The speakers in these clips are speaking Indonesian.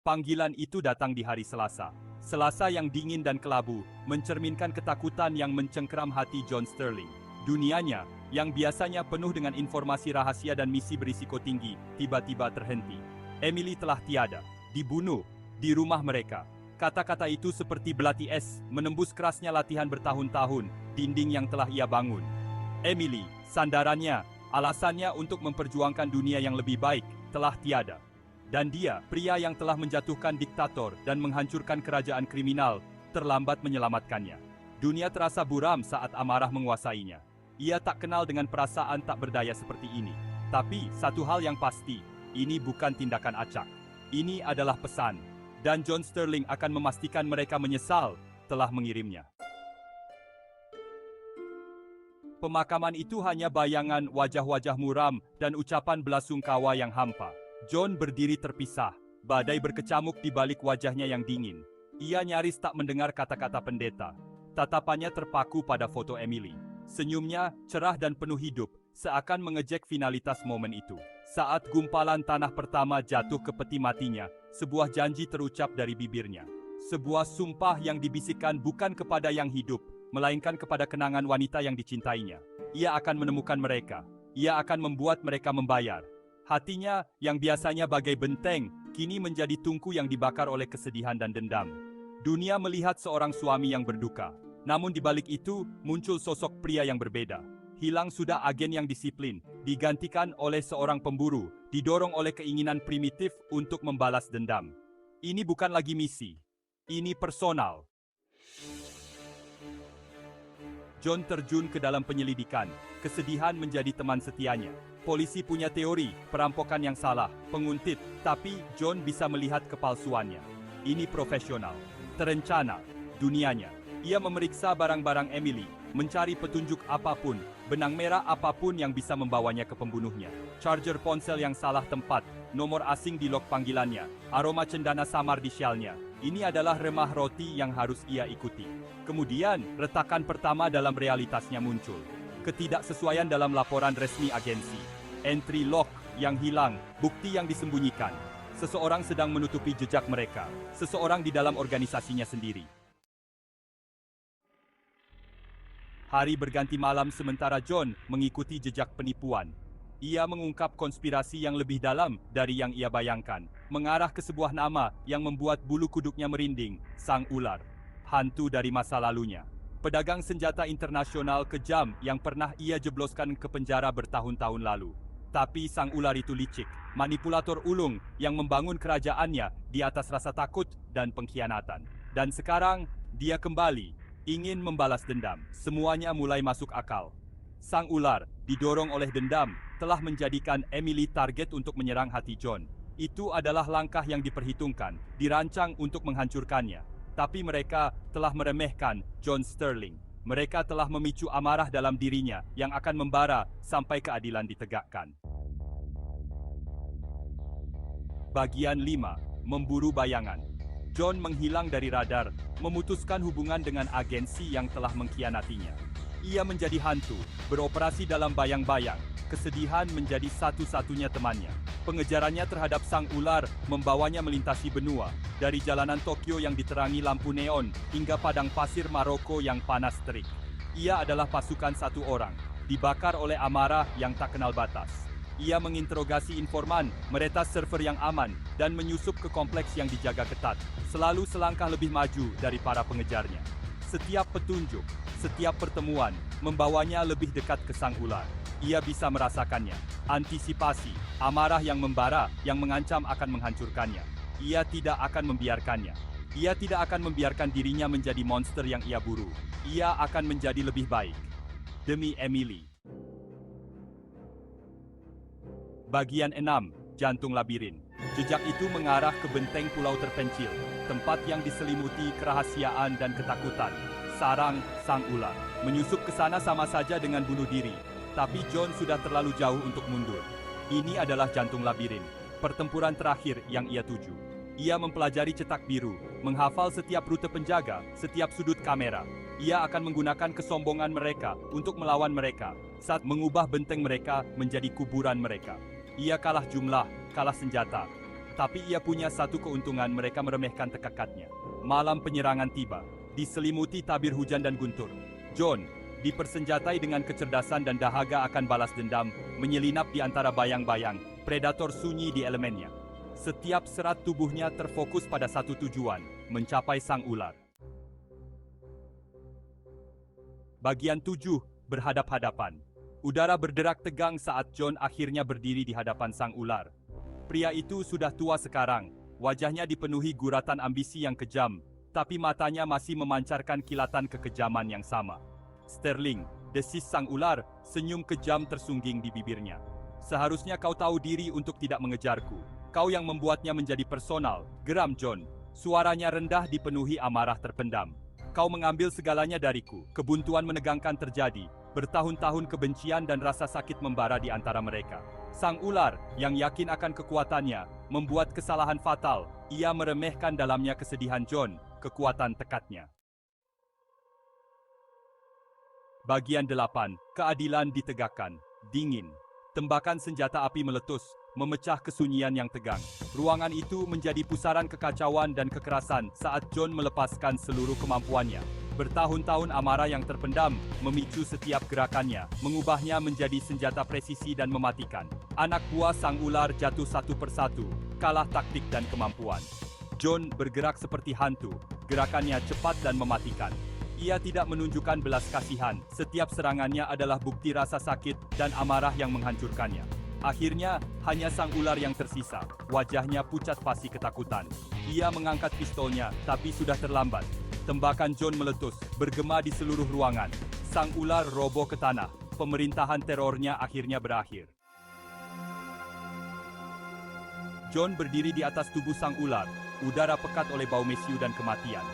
Panggilan itu datang di hari Selasa. Selasa yang dingin dan kelabu, mencerminkan ketakutan yang mencengkeram hati John Sterling. Dunianya, yang biasanya penuh dengan informasi rahasia dan misi berisiko tinggi, tiba-tiba terhenti. Emily telah tiada, dibunuh, di rumah mereka. Kata-kata itu seperti belati es, menembus kerasnya latihan bertahun-tahun, dinding yang telah ia bangun. Emily, sandarannya, alasannya untuk memperjuangkan dunia yang lebih baik, telah tiada. Dan dia, pria yang telah menjatuhkan diktator dan menghancurkan kerajaan kriminal, terlambat menyelamatkannya. Dunia terasa buram saat amarah menguasainya. Ia tak kenal dengan perasaan tak berdaya seperti ini. Tapi, satu hal yang pasti, ini bukan tindakan acak. Ini adalah pesan. Dan John Sterling akan memastikan mereka menyesal telah mengirimnya. Pemakaman itu hanya bayangan wajah-wajah muram dan ucapan belasungkawa yang hampa. John berdiri terpisah, badai berkecamuk di balik wajahnya yang dingin. Ia nyaris tak mendengar kata-kata pendeta. Tatapannya terpaku pada foto Emily. Senyumnya cerah dan penuh hidup, seakan mengejek finalitas momen itu. Saat gumpalan tanah pertama jatuh ke peti matinya, sebuah janji terucap dari bibirnya. Sebuah sumpah yang dibisikkan bukan kepada yang hidup, melainkan kepada kenangan wanita yang dicintainya. Ia akan menemukan mereka. Ia akan membuat mereka membayar. Hatinya, yang biasanya bagai benteng, kini menjadi tungku yang dibakar oleh kesedihan dan dendam. Dunia melihat seorang suami yang berduka. Namun di balik itu, muncul sosok pria yang berbeda. Hilang sudah agen yang disiplin, digantikan oleh seorang pemburu, didorong oleh keinginan primitif untuk membalas dendam. Ini bukan lagi misi. Ini personal. John terjun ke dalam penyelidikan. Kesedihan menjadi teman setianya. Polisi punya teori, perampokan yang salah, penguntit, tapi John bisa melihat kepalsuannya. Ini profesional, terencana, dunianya. Ia memeriksa barang-barang Emily, mencari petunjuk apapun, benang merah apapun yang bisa membawanya ke pembunuhnya. Charger ponsel yang salah tempat, nomor asing di log panggilannya, aroma cendana samar di syalnya. Ini adalah remah roti yang harus ia ikuti. Kemudian, retakan pertama dalam realitasnya muncul. Ketidaksesuaian dalam laporan resmi agensi. Entry log yang hilang, bukti yang disembunyikan. Seseorang sedang menutupi jejak mereka. Seseorang di dalam organisasinya sendiri. Hari berganti malam sementara John mengikuti jejak penipuan. Ia mengungkap konspirasi yang lebih dalam dari yang ia bayangkan. Mengarah ke sebuah nama yang membuat bulu kuduknya merinding, Sang Ular. Hantu dari masa lalunya. Pedagang senjata internasional kejam yang pernah ia jebloskan ke penjara bertahun-tahun lalu. Tapi Sang Ular itu licik, manipulator ulung yang membangun kerajaannya di atas rasa takut dan pengkhianatan. Dan sekarang, dia kembali, ingin membalas dendam. Semuanya mulai masuk akal. Sang Ular, didorong oleh dendam, telah menjadikan Emily target untuk menyerang hati John. Itu adalah langkah yang diperhitungkan, dirancang untuk menghancurkannya. Tapi mereka telah meremehkan John Sterling. Mereka telah memicu amarah dalam dirinya yang akan membara sampai keadilan ditegakkan. Bagian 5. Memburu bayangan. John menghilang dari radar, memutuskan hubungan dengan agensi yang telah mengkhianatinya. Ia menjadi hantu, beroperasi dalam bayang-bayang. Kesedihan menjadi satu-satunya temannya. Pengejarannya terhadap Sang Ular membawanya melintasi benua, dari jalanan Tokyo yang diterangi lampu neon hingga padang pasir Maroko yang panas terik. Ia adalah pasukan satu orang, dibakar oleh amarah yang tak kenal batas. Ia menginterogasi informan, meretas server yang aman, dan menyusup ke kompleks yang dijaga ketat, selalu selangkah lebih maju dari para pengejarnya. Setiap petunjuk, setiap pertemuan, membawanya lebih dekat ke Sang Ular. Ia bisa merasakannya, antisipasi, amarah yang membara, yang mengancam akan menghancurkannya. Ia tidak akan membiarkannya. Ia tidak akan membiarkan dirinya menjadi monster yang ia buru. Ia akan menjadi lebih baik. Demi Emily. Bagian 6. Jantung labirin. Jejak itu mengarah ke benteng pulau terpencil, tempat yang diselimuti kerahasiaan dan ketakutan. Sarang Sang Ular. Menyusup ke sana sama saja dengan bunuh diri. Tapi John sudah terlalu jauh untuk mundur. Ini adalah jantung labirin, pertempuran terakhir yang ia tuju. Ia mempelajari cetak biru, menghafal setiap rute penjaga, setiap sudut kamera. Ia akan menggunakan kesombongan mereka untuk melawan mereka, saat mengubah benteng mereka menjadi kuburan mereka. Ia kalah jumlah, kalah senjata. Tapi ia punya satu keuntungan, mereka meremehkan tekadnya. Malam penyerangan tiba, diselimuti tabir hujan dan guntur. Jon, dipersenjatai dengan kecerdasan dan dahaga akan balas dendam, menyelinap di antara bayang-bayang, predator sunyi di elemennya. Setiap serat tubuhnya terfokus pada satu tujuan, mencapai sang ular. Bagian 7, berhadap-hadapan. Udara berderak tegang saat Jon akhirnya berdiri di hadapan sang ular. Pria itu sudah tua sekarang, wajahnya dipenuhi guratan ambisi yang kejam, tapi matanya masih memancarkan kilatan kekejaman yang sama. Sterling, desis sang ular, senyum kejam tersungging di bibirnya. Seharusnya kau tahu diri untuk tidak mengejarku. Kau yang membuatnya menjadi personal, geram Jon. Suaranya rendah dipenuhi amarah terpendam. Kau mengambil segalanya dariku. Kebuntuan menegangkan terjadi. Bertahun-tahun kebencian dan rasa sakit membara di antara mereka. Sang ular, yang yakin akan kekuatannya, membuat kesalahan fatal. Ia meremehkan dalamnya kesedihan Jon, kekuatan tekadnya. Bagian 8, keadilan ditegakkan. Dingin. Tembakan senjata api meletus, memecah kesunyian yang tegang. Ruangan itu menjadi pusaran kekacauan dan kekerasan saat Jon melepaskan seluruh kemampuannya. Bertahun-tahun amarah yang terpendam memicu setiap gerakannya, mengubahnya menjadi senjata presisi dan mematikan. Anak buah sang ular jatuh satu persatu, kalah taktik dan kemampuan. Jon bergerak seperti hantu, gerakannya cepat dan mematikan. Ia tidak menunjukkan belas kasihan, setiap serangannya adalah bukti rasa sakit dan amarah yang menghancurkannya. Akhirnya, hanya sang ular yang tersisa, wajahnya pucat pasi ketakutan. Ia mengangkat pistolnya, tapi sudah terlambat. Tembakan Jon meletus, bergema di seluruh ruangan. Sang ular roboh ke tanah, pemerintahan terornya akhirnya berakhir. Jon berdiri di atas tubuh sang ular, udara pekat oleh bau mesiu dan kematian.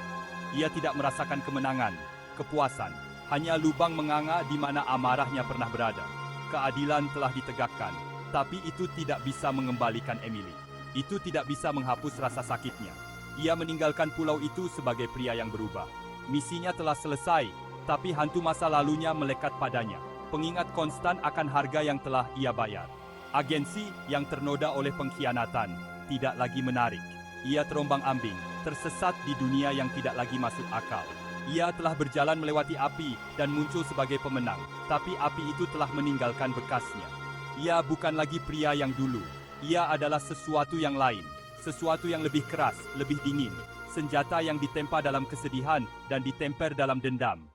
Ia tidak merasakan kemenangan, kepuasan, hanya lubang menganga di mana amarahnya pernah berada. Keadilan telah ditegakkan, tapi itu tidak bisa mengembalikan Emily. Itu tidak bisa menghapus rasa sakitnya. Ia meninggalkan pulau itu sebagai pria yang berubah. Misinya telah selesai, tapi hantu masa lalunya melekat padanya. Pengingat konstan akan harga yang telah ia bayar. Agensi yang ternoda oleh pengkhianatan tidak lagi menarik. Ia terombang-ambing, tersesat di dunia yang tidak lagi masuk akal. Ia telah berjalan melewati api dan muncul sebagai pemenang, tapi api itu telah meninggalkan bekasnya. Ia bukan lagi pria yang dulu. Ia adalah sesuatu yang lain, sesuatu yang lebih keras, lebih dingin, senjata yang ditempa dalam kesedihan dan ditemper dalam dendam.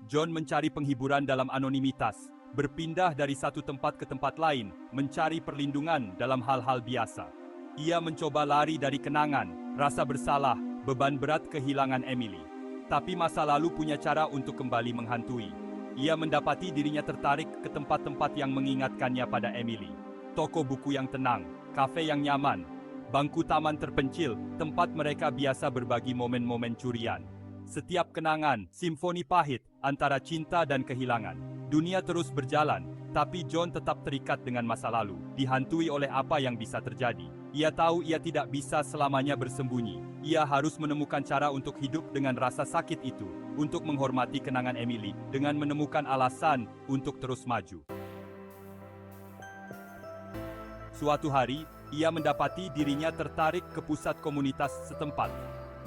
Jon mencari penghiburan dalam anonimitas, berpindah dari satu tempat ke tempat lain, mencari perlindungan dalam hal-hal biasa. Ia mencoba lari dari kenangan, rasa bersalah, beban berat kehilangan Emily. Tapi masa lalu punya cara untuk kembali menghantui. Ia mendapati dirinya tertarik ke tempat-tempat yang mengingatkannya pada Emily. Toko buku yang tenang, kafe yang nyaman, bangku taman terpencil, tempat mereka biasa berbagi momen-momen curian. Setiap kenangan, simfoni pahit antara cinta dan kehilangan. Dunia terus berjalan, tapi Jon tetap terikat dengan masa lalu, dihantui oleh apa yang bisa terjadi. Ia tahu ia tidak bisa selamanya bersembunyi. Ia harus menemukan cara untuk hidup dengan rasa sakit itu, untuk menghormati kenangan Emily, dengan menemukan alasan untuk terus maju. Suatu hari, ia mendapati dirinya tertarik ke pusat komunitas setempat.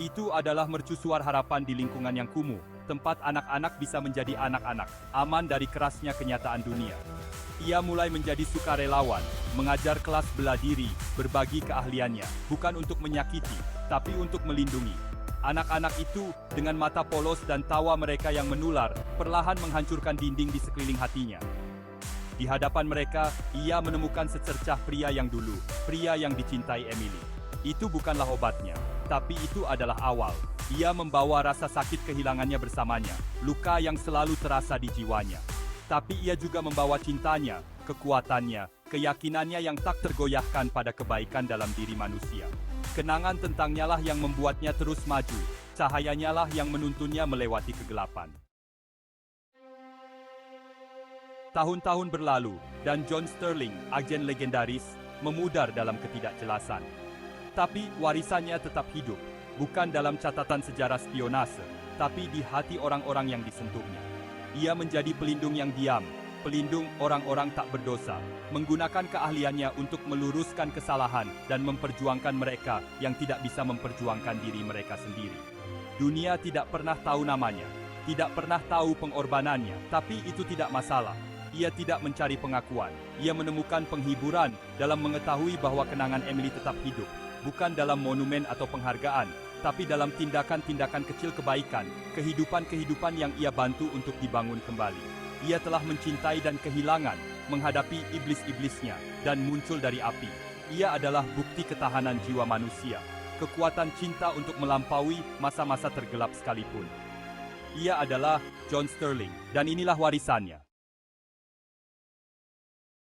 Itu adalah mercusuar harapan di lingkungan yang kumuh, tempat anak-anak bisa menjadi anak-anak, aman dari kerasnya kenyataan dunia. Ia mulai menjadi sukarelawan, mengajar kelas bela diri, berbagi keahliannya, bukan untuk menyakiti, tapi untuk melindungi. Anak-anak itu, dengan mata polos dan tawa mereka yang menular, perlahan menghancurkan dinding di sekeliling hatinya. Di hadapan mereka, ia menemukan secercah pria yang dulu, pria yang dicintai Emily. Itu bukanlah obatnya, tapi itu adalah awal. Ia membawa rasa sakit kehilangannya bersamanya, luka yang selalu terasa di jiwanya. Tapi ia juga membawa cintanya, kekuatannya, keyakinannya yang tak tergoyahkan pada kebaikan dalam diri manusia. Kenangan tentangnya lah yang membuatnya terus maju, cahayanya lah yang menuntunnya melewati kegelapan. Tahun-tahun berlalu, dan Jon Sterling, agen legendaris, memudar dalam ketidakjelasan. Tapi warisannya tetap hidup, bukan dalam catatan sejarah spionase, tapi di hati orang-orang yang disentuhnya. Ia menjadi pelindung yang diam, pelindung orang-orang tak berdosa, menggunakan keahliannya untuk meluruskan kesalahan dan memperjuangkan mereka yang tidak bisa memperjuangkan diri mereka sendiri. Dunia tidak pernah tahu namanya, tidak pernah tahu pengorbanannya, tapi itu tidak masalah. Ia tidak mencari pengakuan. Ia menemukan penghiburan dalam mengetahui bahwa kenangan Emily tetap hidup, bukan dalam monumen atau penghargaan, tapi dalam tindakan-tindakan kecil kebaikan, kehidupan-kehidupan yang ia bantu untuk dibangun kembali. Ia telah mencintai dan kehilangan, menghadapi iblis-iblisnya, dan muncul dari api. Ia adalah bukti ketahanan jiwa manusia, kekuatan cinta untuk melampaui masa-masa tergelap sekalipun. Ia adalah John Sterling, dan inilah warisannya.